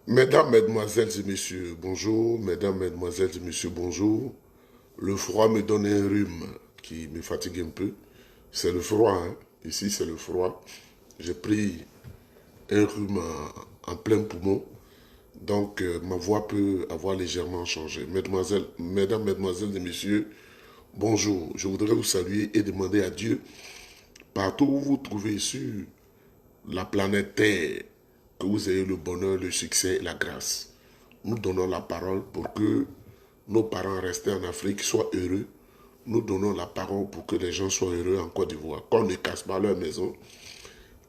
Mesdames, Mesdemoiselles et Messieurs, bonjour. Mesdames, Mesdemoiselles et Messieurs, bonjour. Le froid me donne un rhume qui me fatigue un peu. C'est le froid, hein. Ici, c'est le froid. J'ai pris un rhume en plein poumon. Donc, ma voix peut avoir légèrement changé. Mesdames, Mesdemoiselles et Messieurs, bonjour. Je voudrais vous saluer et demander à Dieu, partout où vous vous trouvez sur la planète Terre, que vous ayez le bonheur, le succès et la grâce. Nous donnons la parole pour que nos parents restés en Afrique soient heureux. Nous donnons la parole pour que les gens soient heureux en Côte d'Ivoire. Qu'on ne casse pas leur maison.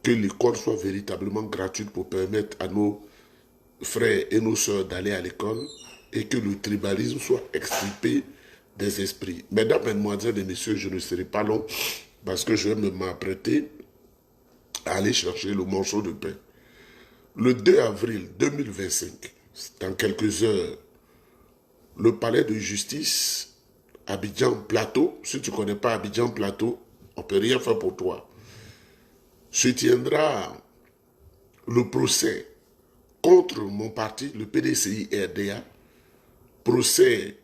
Que l'école soit véritablement gratuite pour permettre à nos frères et nos sœurs d'aller à l'école. Et que le tribalisme soit extirpé des esprits. Mesdames, Mesdemoiselles et Messieurs, je ne serai pas long parce que je vais m'apprêter à aller chercher le morceau de pain. Le 2 avril 2025, dans quelques heures, le palais de justice, Abidjan Plateau, si tu ne connais pas Abidjan Plateau, on ne peut rien faire pour toi, se tiendra le procès contre mon parti, le PDCI-RDA, procès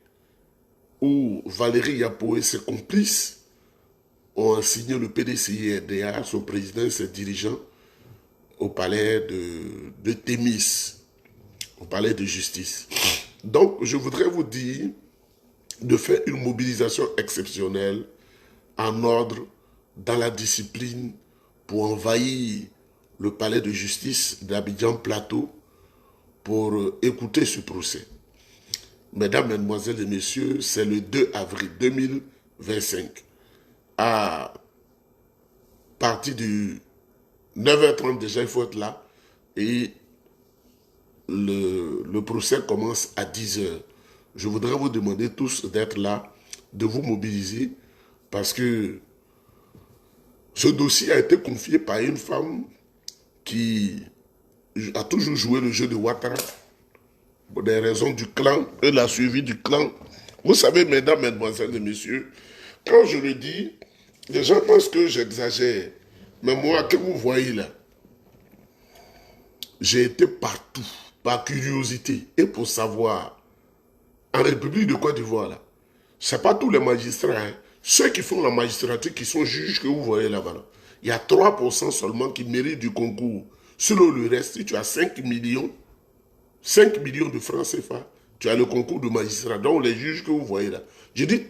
où Valérie Yapo et ses complices ont signé le PDCI-RDA, son président et ses dirigeants, au palais de Thémis, au palais de justice. Donc, je voudrais vous dire de faire une mobilisation exceptionnelle en ordre, dans la discipline, pour envahir le palais de justice d'Abidjan Plateau pour écouter ce procès. Mesdames, Mesdemoiselles et Messieurs, c'est le 2 avril 2025. À partir du 9h30 déjà, il faut être là. Et le procès commence à 10h. Je voudrais vous demander tous d'être là, de vous mobiliser, parce que ce dossier a été confié par une femme qui a toujours joué le jeu de Ouattara, pour des raisons du clan, et la suivi du clan. Vous savez, mesdames, mesdemoiselles et messieurs, quand je le dis, les gens pensent que j'exagère. Mais moi, que vous voyez là, j'ai été partout, par curiosité, et pour savoir, en République de Côte d'Ivoire, là, ce n'est pas tous les magistrats, hein. Ceux qui font la magistrature, qui sont juges que vous voyez là-bas, là, il y a 3% seulement qui méritent du concours. Selon le reste, si tu as 5 millions de francs CFA, tu as le concours de magistrat. Donc les juges que vous voyez là, je dis,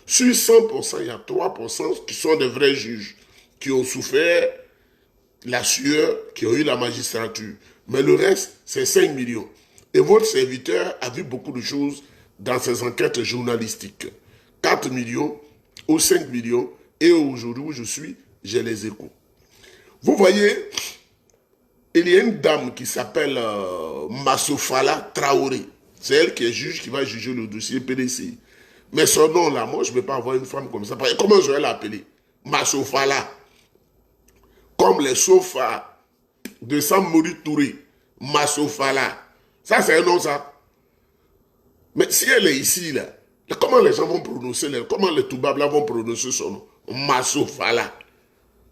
sur 100%, il y a 3% qui sont des vrais juges, qui ont souffert la sueur, qui ont eu la magistrature. Mais le reste, c'est 5 millions. Et votre serviteur a vu beaucoup de choses dans ses enquêtes journalistiques. 4 millions ou 5 millions. Et aujourd'hui où je suis, j'ai les échos. Vous voyez, il y a une dame qui s'appelle Massofala Traoré. C'est elle qui est juge, qui va juger le dossier PDC. Mais son nom là, moi je ne peux pas avoir une femme comme ça. Comment je vais l'appeler? Massofala. Comme les sofas de Samori Touré. Massofala. Ça c'est un nom ça. Mais si elle est ici là, comment les gens vont prononcer, comment les Toubabla vont prononcer son nom? Massofala.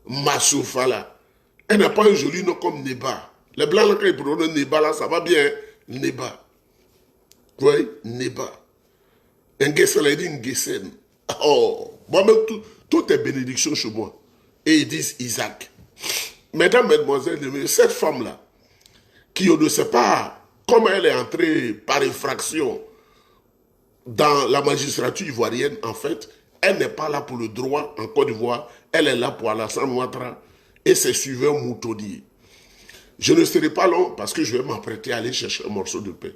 Massofala. Elle n'a pas un joli nom comme Neba. Les blancs, là, quand ils prononcent Neba, là, ça va bien. Hein? Neba. Vous voyez? Neba. Ngesen, là, il dit Ngesen. Oh, moi-même, tout est bénédiction chez moi. Et ils disent Isaac. Mesdames, Mesdemoiselles, cette femme-là, qui on ne sait pas comment elle est entrée par effraction dans la magistrature ivoirienne, en fait, elle n'est pas là pour le droit en Côte d'Ivoire, elle est là pour Alassane Ouattara et ses suiveurs moutonniers. Je ne serai pas long parce que je vais m'apprêter à aller chercher un morceau de pain.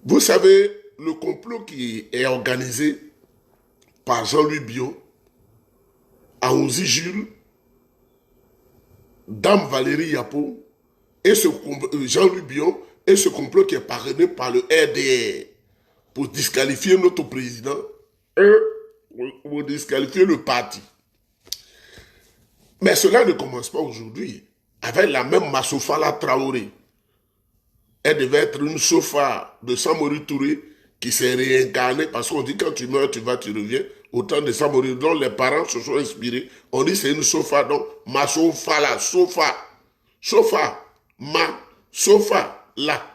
Vous savez, le complot qui est organisé par Jean-Louis Bion, Aouzi Jules, Dame Valérie Yapo, et Jean-Louis Bion, et ce complot qui est parrainé par le RDR pour disqualifier notre président et pour disqualifier le parti. Mais cela ne commence pas aujourd'hui. Avec la même Massofala Traoré. Elle devait être une sofa de Samori Touré qui s'est réincarnée parce qu'on dit quand tu meurs, tu vas, tu reviens. Au temps de Samori, dont les parents se sont inspirés. On dit c'est une sofa, donc Massofala, sofa, sofa, ma, sofa, là.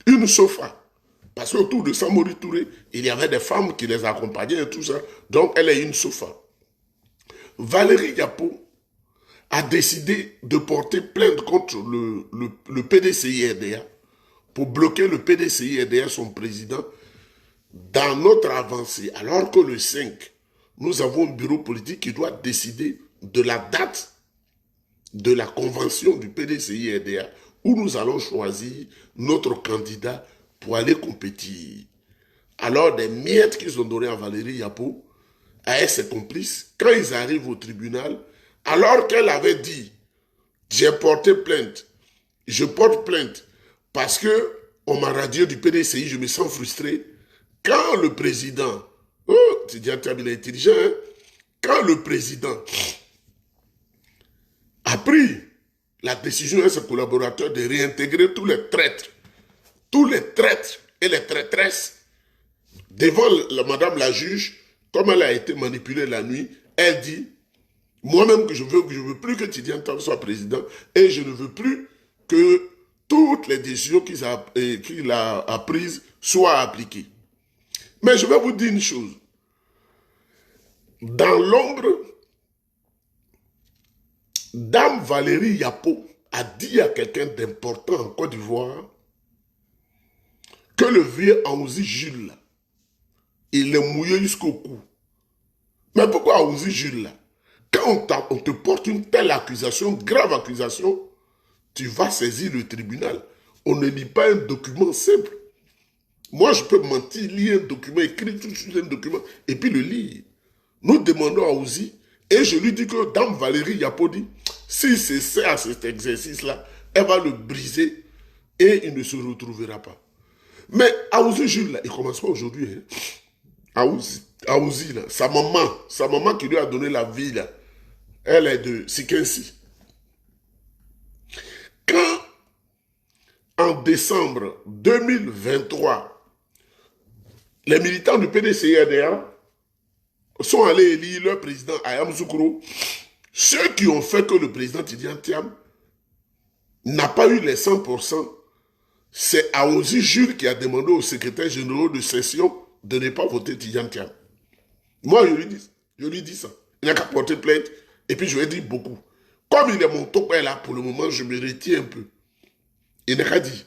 Une sofa. Parce qu'autour de Samori Touré, il y avait des femmes qui les accompagnaient et tout ça. Donc, elle est une sofa. Valérie Yapo a décidé de porter plainte contre le PDCI-RDA pour bloquer le PDCI-RDA, son président, dans notre avancée. Alors que le 5, nous avons un bureau politique qui doit décider de la date de la convention du PDCI-RDA où nous allons choisir notre candidat pour aller compétir. Alors, des miettes qu'ils ont données à Valérie Yapo, à ses complices, quand ils arrivent au tribunal, alors qu'elle avait dit, j'ai porté plainte, je porte plainte, parce que on m'a radié du PDCI, je me sens frustré. Quand le président, tu dis, il est intelligent, hein? Quand le président a pris la décision à ses collaborateurs de réintégrer tous les traîtres et les traîtresses devant madame la juge, comme elle a été manipulée la nuit, elle dit, moi-même que je veux plus que Tidiane Tam soit président et je ne veux plus que toutes les décisions qu'il a prises soient appliquées. Mais je vais vous dire une chose. Dans l'ombre, Dame Valérie Yapo a dit à quelqu'un d'important en Côte d'Ivoire que le vieux Aouzi Jules, là, il est mouillé jusqu'au cou. Mais pourquoi Aouzi Jules, là? Quand on te porte une telle accusation, grave accusation, tu vas saisir le tribunal. On ne lit pas un document simple. Moi, je peux mentir, lire un document, écrire tout sur un document, et puis le lire. Nous demandons à Aouzi, et je lui dis que Dame Valérie Yapo dit, si c'est ça, à cet exercice-là, elle va le briser, et il ne se retrouvera pas. Mais Aouzi Jules, là, il ne commence pas aujourd'hui. Hein. Aouzi, là, sa maman qui lui a donné la vie, là, elle est de Sikensi. Quand, en décembre 2023, les militants du PDCI-RDA sont allés élire leur président Ayam Zoukro, ceux qui ont fait que le président Tidiane Thiam n'a pas eu les 100%, c'est Aouzi Jules qui a demandé au secrétaire général de session de ne pas voter Tidiane Thiam. Moi, je lui dis ça. Il n'a qu'à porter plainte, et puis je lui ai dit beaucoup. Comme il est mon top là, pour le moment, je me retiens un peu. Il n'a qu'à dire.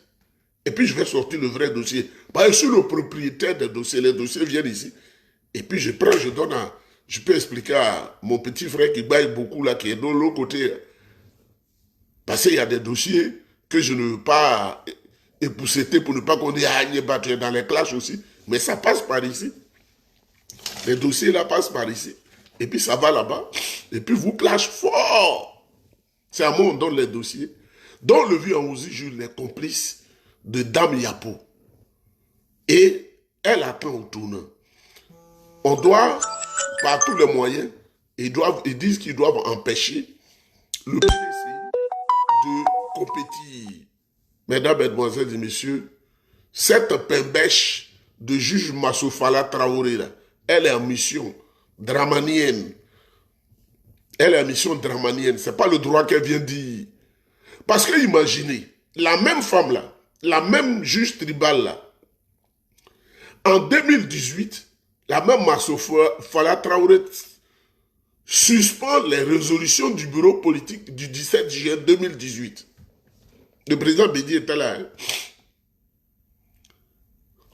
Et puis je vais sortir le vrai dossier. Parce que je suis le propriétaire des dossiers. Les dossiers viennent ici. Et puis je prends, je donne à... Je peux expliquer à mon petit frère qui baille beaucoup là, qui est de l'autre côté. Parce qu'il y a des dossiers que je ne veux pas épousseter pour ne pas qu'on dise « Ah, il est battu dans les classes aussi. » Mais ça passe par ici. Les dossiers là passent par ici. Et puis ça va là-bas. Et puis vous clash fort. C'est à moi on donne les dossiers. Donc le vieux Aouzi Jules est complice de Dame Yapo. Et elle attend au tournant. On doit, par tous les moyens, ils disent qu'ils doivent empêcher le PDCI de compétir. Mesdames, Mesdemoiselles et Messieurs, cette pembèche de juge Massoufala Traoré, là, elle est en mission dramanienne. Elle est en mission dramanienne. Ce n'est pas le droit qu'elle vient dire. Parce que imaginez, la même femme là, la même juge tribale là, en 2018, la même Massoufala Traoré suspend les résolutions du bureau politique du 17 juillet 2018. Le président Bédi était là. Hein?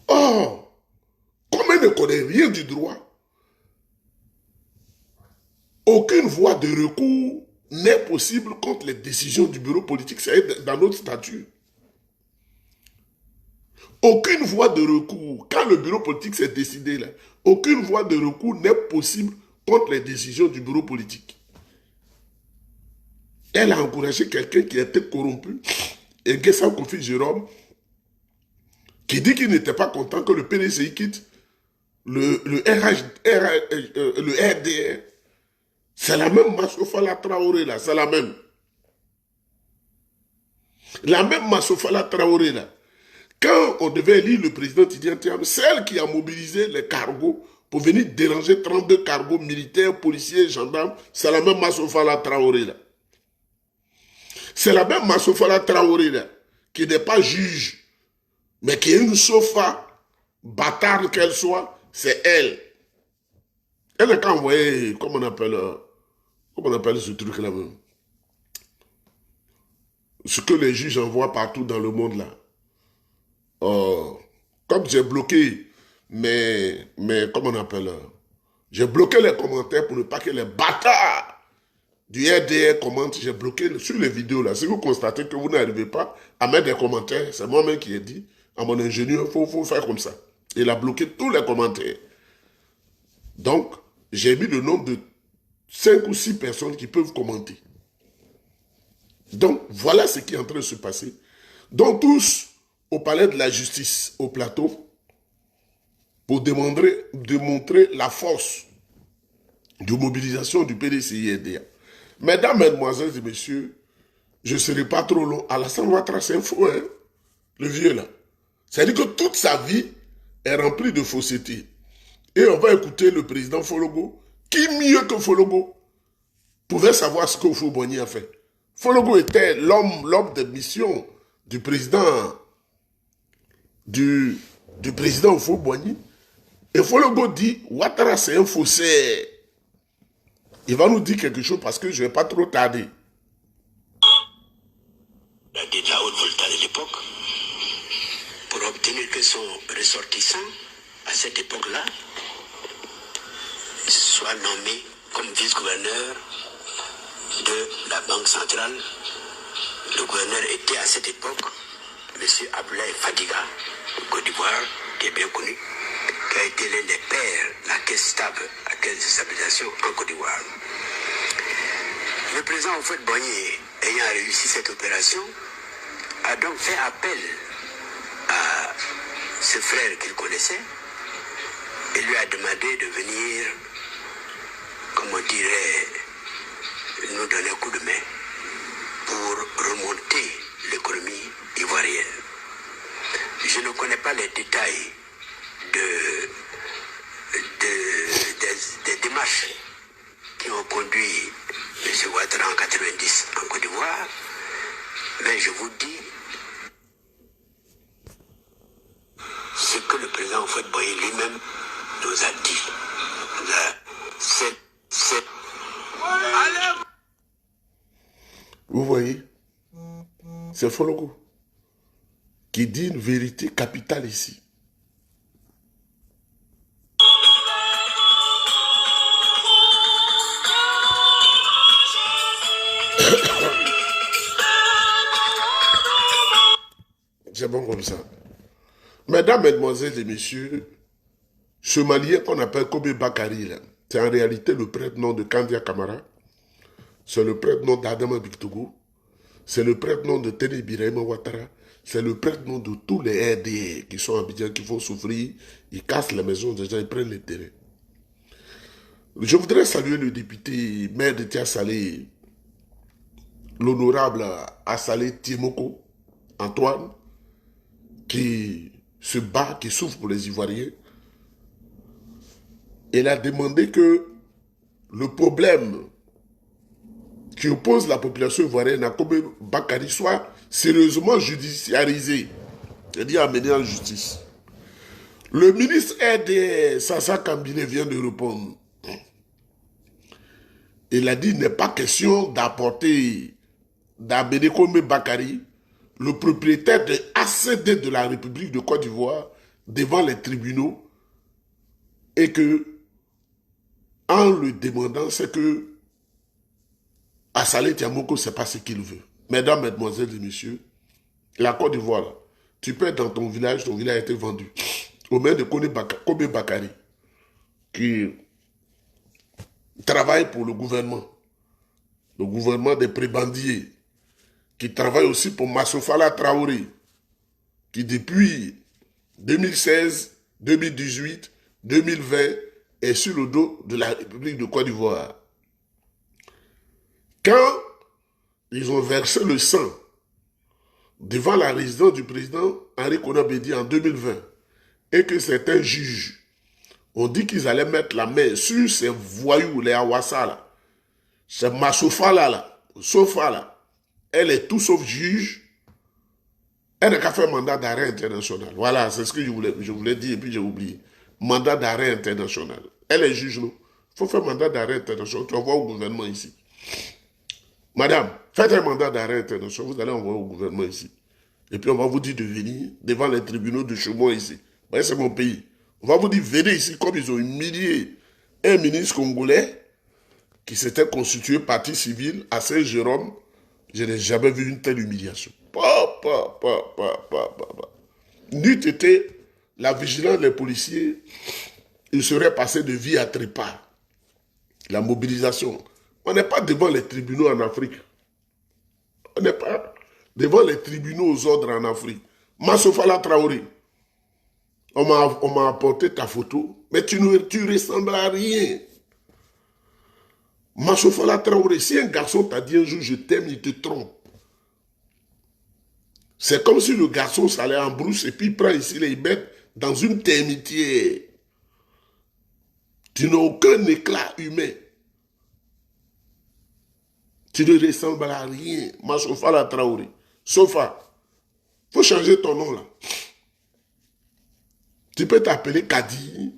Oh, comme elle ne connaît rien du droit, aucune voie de recours n'est possible contre les décisions du bureau politique. C'est dans notre statut. Aucune voie de recours, quand le bureau politique s'est décidé là, aucune voie de recours n'est possible contre les décisions du bureau politique. Elle a encouragé quelqu'un qui était corrompu, et Guessa Kofi Jérôme, qui dit qu'il n'était pas content que le PDCI quitte le RDR. C'est la même Massoufala Traoré là, c'est la même. La même Massoufala Traoré là. Quand on devait élire le président Tidiane Thiam, c'est elle qui a mobilisé les cargos pour venir déranger 32 cargos militaires, policiers, gendarmes. C'est la même Massoufala Traoré là. C'est la même Massoufala Traoré là, qui n'est pas juge Mais qu'il y ait une sofa, bâtarde qu'elle soit, c'est elle. Elle n'a qu'à envoyer, comment on appelle ce truc-là même? Ce que les juges envoient partout dans le monde là. Oh, comme j'ai bloqué comment on appelle, j'ai bloqué les commentaires pour ne pas que les bâtards du RDR commentent. J'ai bloqué sur les vidéos là. Si vous constatez que vous n'arrivez pas à mettre des commentaires, c'est moi-même qui ai dit à mon ingénieur, il faut faire comme ça. Il a bloqué tous les commentaires. Donc, j'ai mis le nombre de 5 ou 6 personnes qui peuvent commenter. Donc, voilà ce qui est en train de se passer. Donc, tous au palais de la justice, au plateau, pour démontrer la force de mobilisation du PDCI-RDA. Mesdames, mesdemoiselles et messieurs, je ne serai pas trop long. Alassane Ouattara, c'est un faux, hein, le vieux là. C'est-à-dire que toute sa vie est remplie de fausseté. Et on va écouter le président Fologo. Qui mieux que Fologo pouvait savoir ce que Houphouët-Boigny a fait? Fologo était l'homme de mission du président Houphouët-Boigny. Et Fologo dit, Ouattara c'est un faussaire. Il va nous dire quelque chose parce que je ne vais pas trop tarder. De la haute volta de l'époque, pour obtenir que son ressortissant, à cette époque-là, soit nommé comme vice-gouverneur de la Banque centrale. Le gouverneur était à cette époque M. Abdoulaye Fadiga, de Côte d'Ivoire, qui est bien connu, qui a été l'un des pères de la caisse stable, la caisse de stabilisation en Côte d'Ivoire. Le président Houphouët-Boigny, ayant réussi cette opération, a donc fait appel à ce frère qu'il connaissait et lui a demandé de venir, comme on dirait, nous donner un coup de main pour remonter l'économie ivoirienne. Je ne connais pas les détails des démarches qui ont conduit M. Ouattara en 90 en Côte d'Ivoire, mais je vous dis ce que le président Houphouët-Boigny lui-même nous a dit. Vous voyez, c'est Fologo qui dit une vérité capitale ici. C'est bon comme ça. Mesdames, mesdemoiselles et messieurs, ce Malien qu'on appelle Kobe Bakari, c'est en réalité le prêtre-nom de Kandia Kamara, c'est le prêtre-nom d'Adama Bictogo, c'est le prêtre-nom de Tene Birahima Ouattara, c'est le prêtre-nom de tous les RDA qui sont Abidjan, qui font souffrir, ils cassent les maisons des gens, ils prennent les terrains. Je voudrais saluer le député maire de Tia-Salé, l'honorable Assalé Tiemoko, Antoine, qui se bat, qui souffre pour les Ivoiriens. Il a demandé que le problème qui oppose la population ivoirienne à Kobe Bakari soit sérieusement judiciarisé, c'est-à-dire amené en justice. Le ministre RDR, Sassa Kambile, vient de répondre. Il a dit qu'il n'est pas question d'apporter, d'amener Kobe Bakari, le propriétaire de ACD de la République de Côte d'Ivoire, devant les tribunaux, et que, en le demandant, c'est que Assalé Tiamoko, c'est pas ce qu'il veut. Mesdames, mesdemoiselles et messieurs, la Côte d'Ivoire, tu peux être dans ton village a été vendu aux mains de Kobe Bakari, qui travaille pour le gouvernement des prébandiers, qui travaille aussi pour Massofala Traoré, qui depuis 2016, 2018, 2020 est sur le dos de la République de Côte d'Ivoire. Quand ils ont versé le sang devant la résidence du président Henri Konan Bédié en 2020 et que certains juges ont dit qu'ils allaient mettre la main sur ces voyous, les Awassa là, c'est Massofala là, Sofa là, elle est tout sauf juge, Elle n'a qu'à faire mandat d'arrêt international. Voilà, c'est ce que je voulais dire et puis j'ai oublié. Mandat d'arrêt international. Elle est juge, non? Il faut faire mandat d'arrêt international. Tu envoies au gouvernement ici. Madame, faites un mandat d'arrêt international. Vous allez envoyer au gouvernement ici. Et puis on va vous dire de venir devant les tribunaux de chez moi ici. Voyez, c'est mon pays. On va vous dire, venez ici, comme ils ont humilié un ministre congolais qui s'était constitué partie civile à Saint-Jérôme. Je n'ai jamais vu une telle humiliation. N'eût été la vigilance des policiers, il serait passé de vie à trépas. La mobilisation. On n'est pas devant les tribunaux en Afrique. On n'est pas devant les tribunaux aux ordres en Afrique. Massofala Traoré, on m'a apporté ta photo, mais tu ressembles à rien. Massofala Traoré, si un garçon t'a dit un jour je t'aime, il te trompe. C'est comme si le garçon s'allait en brousse et puis il prend ici les bêtes dans une termitière. Tu n'as aucun éclat humain. Tu ne ressembles à rien. Massofala Traoré. Sofa, il faut changer ton nom là. Tu peux t'appeler Kadi.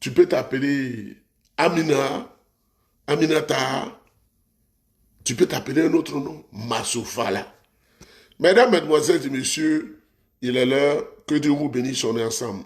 Tu peux t'appeler Amina. Aminata. Tu peux t'appeler un autre nom. Massofala. Mesdames, Mesdemoiselles et Messieurs, il est l'heure que Dieu vous bénisse, on est ensemble.